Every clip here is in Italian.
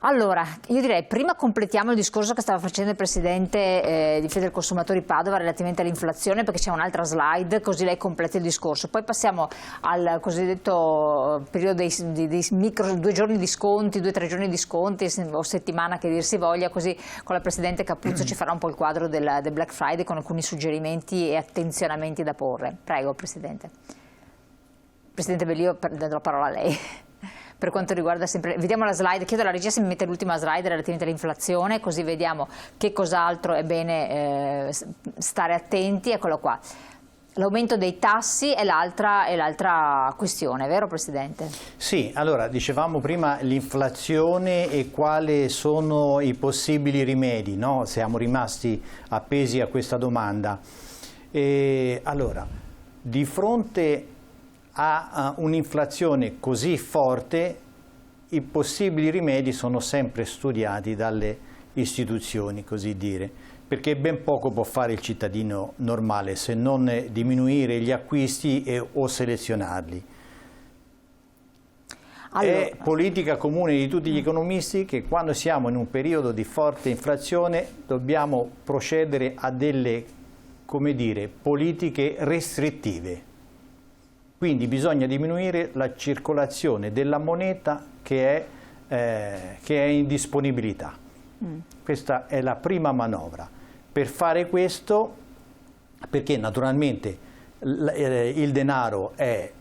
Allora, io direi prima completiamo il discorso che stava facendo il Presidente di Federconsumatori Padova relativamente all'inflazione, perché c'è un'altra slide, così lei completa il discorso. Poi passiamo al cosiddetto periodo dei micro 2 giorni di sconti, 2 o 3 giorni di sconti o settimana che dir si voglia, così con la Presidente Capuzzo ci farà un po' il quadro del Black Friday con alcuni suggerimenti e attenzionamenti da porre. Prego, Presidente. Presidente Bellio, do la parola a lei. Per quanto riguarda sempre, vediamo la slide, chiedo alla regia se mi mette l'ultima slide relativamente all'inflazione, così vediamo che cos'altro è bene stare attenti. Eccolo qua. L'aumento dei tassi è l'altra questione, vero Presidente? Sì, allora dicevamo prima l'inflazione e quali sono i possibili rimedi, no? Siamo rimasti appesi a questa domanda. Allora, di fronte a un'inflazione così forte, i possibili rimedi sono sempre studiati dalle istituzioni, così dire, perché ben poco può fare il cittadino normale se non diminuire gli acquisti o selezionarli. Allora, è politica comune di tutti gli economisti che quando siamo in un periodo di forte inflazione dobbiamo procedere a delle, come dire, politiche restrittive. Quindi bisogna diminuire la circolazione della moneta che è in disponibilità. Questa è la prima manovra. Per fare questo, perché naturalmente il denaro è,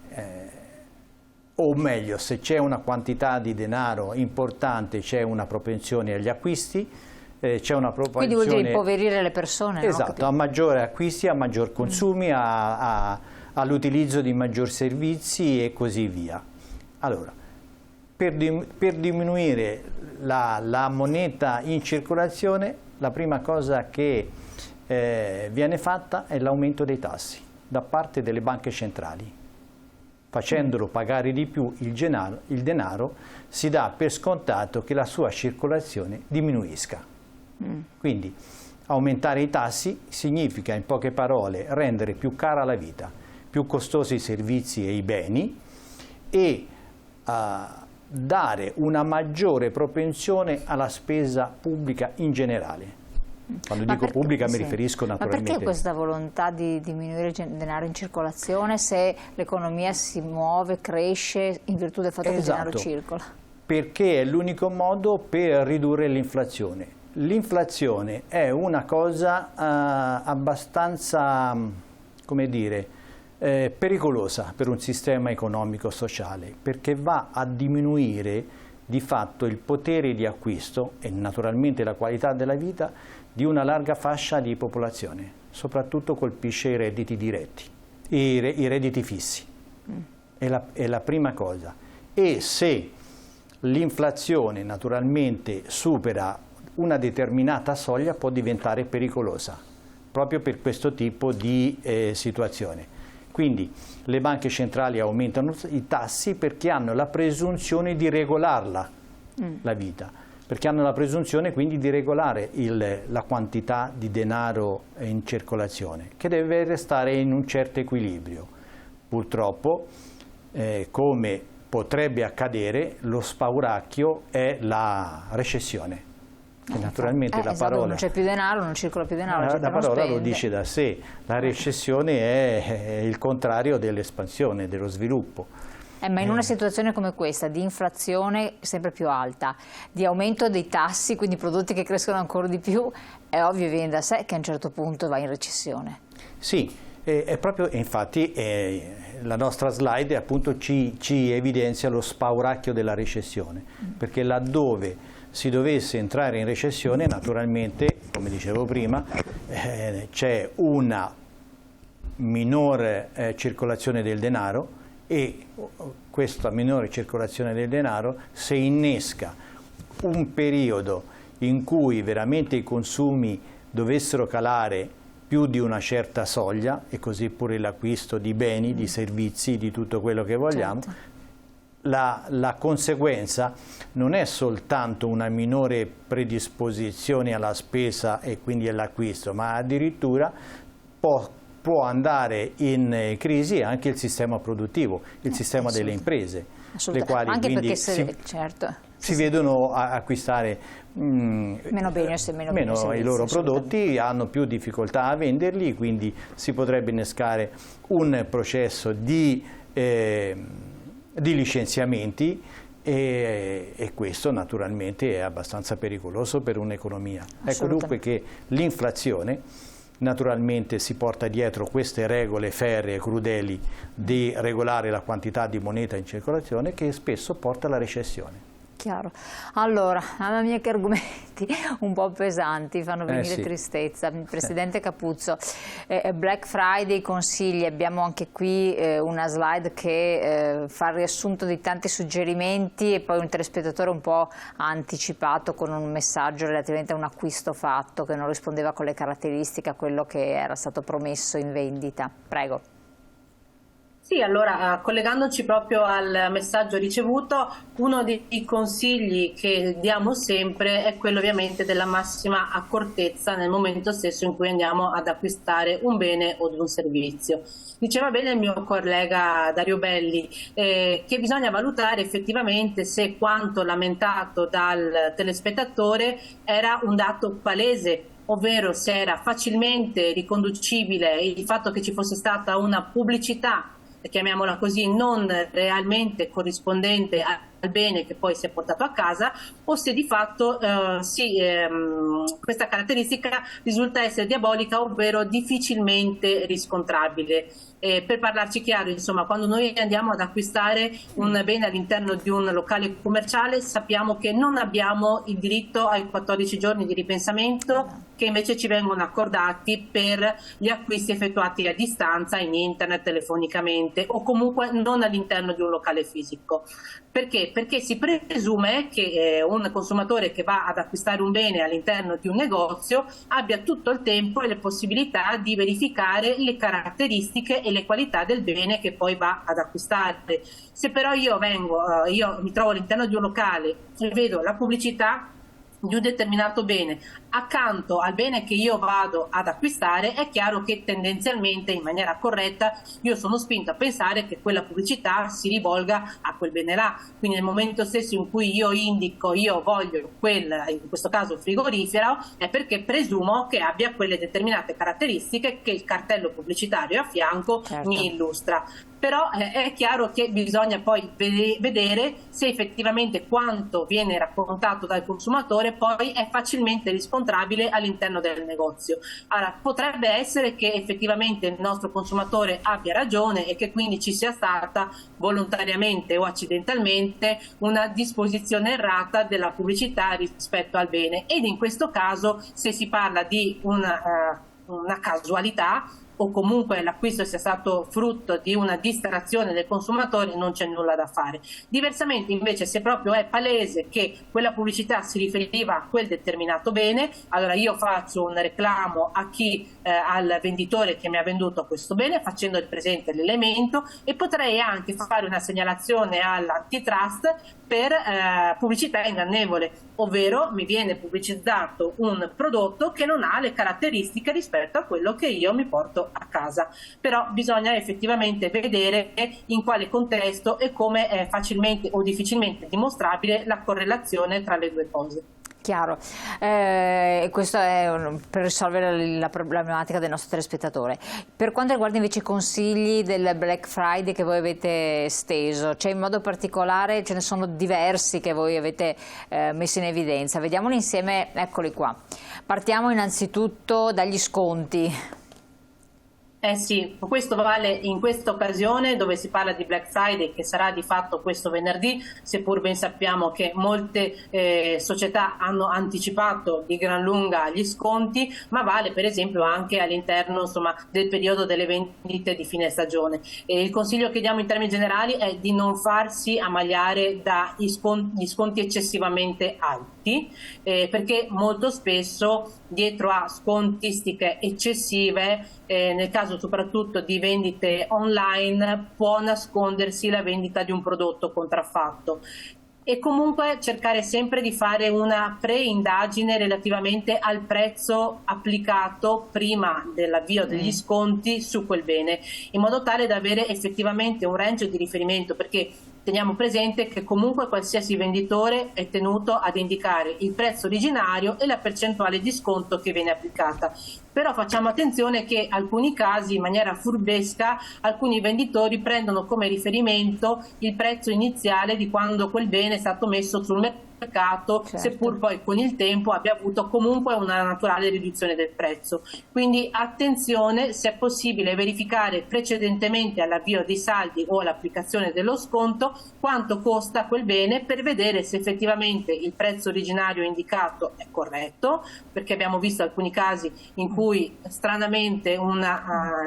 o meglio, se c'è una quantità di denaro importante c'è una propensione agli acquisti, c'è una propensione... Quindi vuol dire impoverire le persone, esatto, no? A maggiori acquisti, a maggior consumi, all'utilizzo di maggiori servizi e così via. Allora, per diminuire la moneta in circolazione, la prima cosa che viene fatta è l'aumento dei tassi da parte delle banche centrali. Facendolo pagare di più il denaro, si dà per scontato che la sua circolazione diminuisca. Quindi aumentare i tassi significa, in poche parole, rendere più cara la vita, più costosi i servizi e i beni e dare una maggiore propensione alla spesa pubblica in generale. Quando dico pubblica mi riferisco naturalmente... Ma perché questa volontà di diminuire il denaro in circolazione se l'economia si muove, cresce in virtù del fatto che il denaro circola? Perché è l'unico modo per ridurre l'inflazione. L'inflazione è una cosa abbastanza, come dire, pericolosa per un sistema economico-sociale, perché va a diminuire di fatto il potere di acquisto e naturalmente la qualità della vita di una larga fascia di popolazione, soprattutto colpisce i redditi diretti, i redditi fissi, è la prima cosa. E se l'inflazione naturalmente supera una determinata soglia può diventare pericolosa, proprio per questo tipo di situazione. Quindi le banche centrali aumentano i tassi perché hanno la presunzione di regolarla, la vita, perché hanno la presunzione quindi di regolare la quantità di denaro in circolazione, che deve restare in un certo equilibrio. Purtroppo, come potrebbe accadere, lo spauracchio è la recessione. Naturalmente la parola, non c'è più denaro, non circola più denaro, la parola lo dice da sé, la recessione è il contrario dell'espansione, dello sviluppo. Ma in una situazione come questa, di inflazione sempre più alta, di aumento dei tassi, quindi prodotti che crescono ancora di più, è ovvio e viene da sé che a un certo punto va in recessione. Sì, è proprio, infatti la nostra slide appunto ci evidenzia lo spauracchio della recessione, perché laddove si dovesse entrare in recessione, naturalmente, come dicevo prima, c'è una minore circolazione del denaro e questa minore circolazione del denaro, se innesca un periodo in cui veramente i consumi dovessero calare più di una certa soglia, e così pure l'acquisto di beni, di servizi, di tutto quello che vogliamo, certo. La conseguenza non è soltanto una minore predisposizione alla spesa e quindi all'acquisto, ma addirittura può può andare in crisi anche il sistema produttivo, il sistema delle imprese, le quali anche quindi perché certo. si vedono acquistare meno bene i loro prodotti, hanno più difficoltà a venderli, quindi si potrebbe innescare un processo di licenziamenti e questo naturalmente è abbastanza pericoloso per un'economia. Ecco dunque che l'inflazione naturalmente si porta dietro queste regole ferree e crudeli di regolare la quantità di moneta in circolazione che spesso porta alla recessione. Chiaro. Allora, mamma mia che argomenti un po' pesanti, fanno venire tristezza. Presidente Capuzzo, Black Friday, consigli, abbiamo anche qui una slide che fa il riassunto di tanti suggerimenti e poi un telespettatore un po' ha anticipato con un messaggio relativamente a un acquisto fatto che non rispondeva con le caratteristiche a quello che era stato promesso in vendita. Prego. Sì, allora collegandoci proprio al messaggio ricevuto, uno dei consigli che diamo sempre è quello ovviamente della massima accortezza nel momento stesso in cui andiamo ad acquistare un bene o un servizio. Diceva bene il mio collega Dario Belli che bisogna valutare effettivamente se quanto lamentato dal telespettatore era un dato palese, ovvero se era facilmente riconducibile il fatto che ci fosse stata una pubblicità, chiamiamola così, non realmente corrispondente al bene che poi si è portato a casa, o se di fatto questa caratteristica risulta essere diabolica, ovvero difficilmente riscontrabile. Per parlarci chiaro, insomma, quando noi andiamo ad acquistare un bene all'interno di un locale commerciale sappiamo che non abbiamo il diritto ai 14 giorni di ripensamento che invece ci vengono accordati per gli acquisti effettuati a distanza, in internet, telefonicamente o comunque non all'interno di un locale fisico. Perché? Perché si presume che un consumatore che va ad acquistare un bene all'interno di un negozio abbia tutto il tempo e le possibilità di verificare le caratteristiche e le qualità del bene che poi va ad acquistare. Se però io mi trovo all'interno di un locale e vedo la pubblicità di un determinato bene accanto al bene che io vado ad acquistare, è chiaro che tendenzialmente in maniera corretta io sono spinto a pensare che quella pubblicità si rivolga a quel bene là. Quindi nel momento stesso in cui io indico io voglio in questo caso frigorifero, è perché presumo che abbia quelle determinate caratteristiche che il cartello pubblicitario a fianco mi illustra. Però è chiaro che bisogna poi vedere se effettivamente quanto viene raccontato dal consumatore poi è facilmente riscontrabile all'interno del negozio. Allora, potrebbe essere che effettivamente il nostro consumatore abbia ragione e che quindi ci sia stata volontariamente o accidentalmente una disposizione errata della pubblicità rispetto al bene, ed in questo caso, se si parla di una casualità o comunque l'acquisto sia stato frutto di una distrazione del consumatore, non c'è nulla da fare. Diversamente invece, se proprio è palese che quella pubblicità si riferiva a quel determinato bene, allora io faccio un reclamo al venditore che mi ha venduto questo bene facendo presente l'elemento, e potrei anche fare una segnalazione all'antitrust per pubblicità ingannevole, ovvero mi viene pubblicizzato un prodotto che non ha le caratteristiche rispetto a quello che io mi porto a casa. Però bisogna effettivamente vedere in quale contesto e come è facilmente o difficilmente dimostrabile la correlazione tra le due cose. Chiaro, questo è per risolvere la problematica del nostro telespettatore. Per quanto riguarda invece i consigli del Black Friday che voi avete esteso, cioè in modo particolare ce ne sono diversi che voi avete messo in evidenza, vediamoli insieme, eccoli qua. Partiamo innanzitutto dagli sconti. Eh sì, questo vale in questa occasione dove si parla di Black Friday, che sarà di fatto questo venerdì, seppur ben sappiamo che molte società hanno anticipato di gran lunga gli sconti, ma vale per esempio anche all'interno del periodo delle vendite di fine stagione. Il consiglio che diamo in termini generali è di non farsi ammagliare dagli sconti eccessivamente alti, perché molto spesso dietro a scontistiche eccessive, nel caso soprattutto di vendite online, può nascondersi la vendita di un prodotto contraffatto. e comunque cercare sempre di fare una pre-indagine relativamente al prezzo applicato prima dell'avvio degli sconti su quel bene, in modo tale da avere effettivamente un range di riferimento, perché teniamo presente che comunque qualsiasi venditore è tenuto ad indicare il prezzo originario e la percentuale di sconto che viene applicata. Però facciamo attenzione che in alcuni casi, in maniera furbesca, alcuni venditori prendono come riferimento il prezzo iniziale di quando quel bene è stato messo sul mercato, certo, seppur poi con il tempo abbia avuto comunque una naturale riduzione del prezzo. Quindi attenzione, se è possibile verificare precedentemente all'avvio dei saldi o all'applicazione dello sconto quanto costa quel bene, per vedere se effettivamente il prezzo originario indicato è corretto, perché abbiamo visto alcuni casi in cui stranamente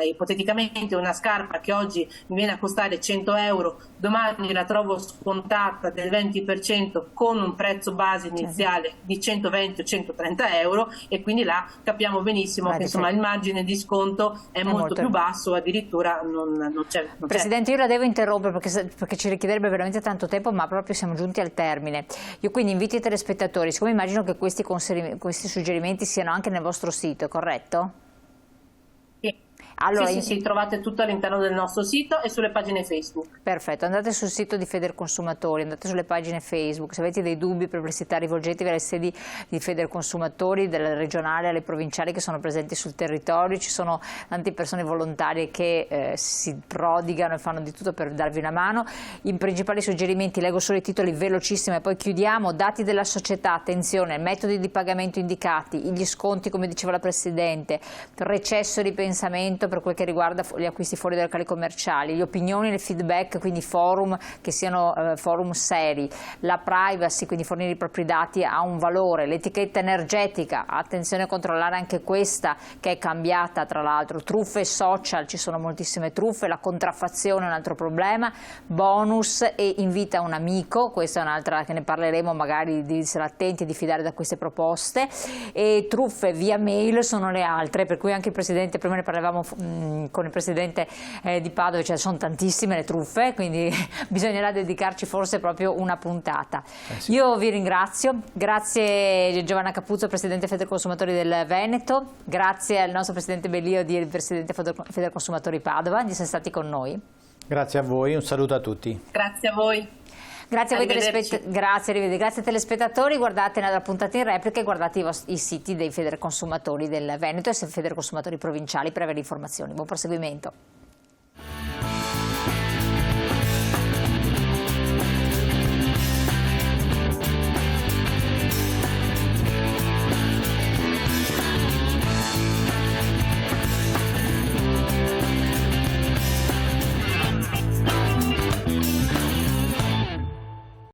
ipoteticamente una scarpa che oggi mi viene a costare 100 euro, domani la trovo scontata del 20% con un prezzo base iniziale di 120 o 130 euro, e quindi là capiamo benissimo che insomma il margine di sconto è molto più basso, addirittura non c'è. Presidente, io la devo interrompere perché ci richiederebbe veramente tanto tempo, ma proprio siamo giunti al termine. Io quindi invito i telespettatori, siccome immagino che questi suggerimenti siano anche nel vostro sito, corretto? Allora, sì, trovate tutto all'interno del nostro sito e sulle pagine Facebook. Perfetto, andate sul sito di Federconsumatori, andate sulle pagine Facebook, se avete dei dubbi, perplessità, rivolgetevi alle sedi di Federconsumatori, dalle regionali alle provinciali che sono presenti sul territorio. Ci sono tante persone volontarie che si prodigano e fanno di tutto per darvi una mano. I principali suggerimenti, leggo solo i titoli velocissimi e poi chiudiamo. Dati della società, attenzione, metodi di pagamento indicati, gli sconti come diceva la Presidente, recesso di pensamento per quel che riguarda gli acquisti fuori dai locali commerciali, le opinioni e il feedback, quindi forum che siano forum seri, la privacy, quindi fornire i propri dati ha un valore, l'etichetta energetica, attenzione a controllare anche questa che è cambiata tra l'altro, truffe social, ci sono moltissime truffe, la contraffazione è un altro problema, bonus e invita un amico, questa è un'altra che ne parleremo, magari di essere attenti e di fidare da queste proposte, e truffe via mail sono le altre, per cui anche il Presidente, prima ne parlavamo con il Presidente di Padova, cioè sono tantissime le truffe, quindi bisognerà dedicarci forse proprio una puntata. Sì. Io vi ringrazio, grazie Giovanna Capuzzo, Presidente Federconsumatori del Veneto, grazie al nostro Presidente Bellio, Presidente Federconsumatori Padova, di essere stati con noi. Grazie a voi, un saluto a tutti. Grazie a voi. Grazie a voi grazie telespettatori, guardate la puntata in replica e guardate i siti dei Federconsumatori del Veneto e Federconsumatori provinciali per avere informazioni. Buon proseguimento.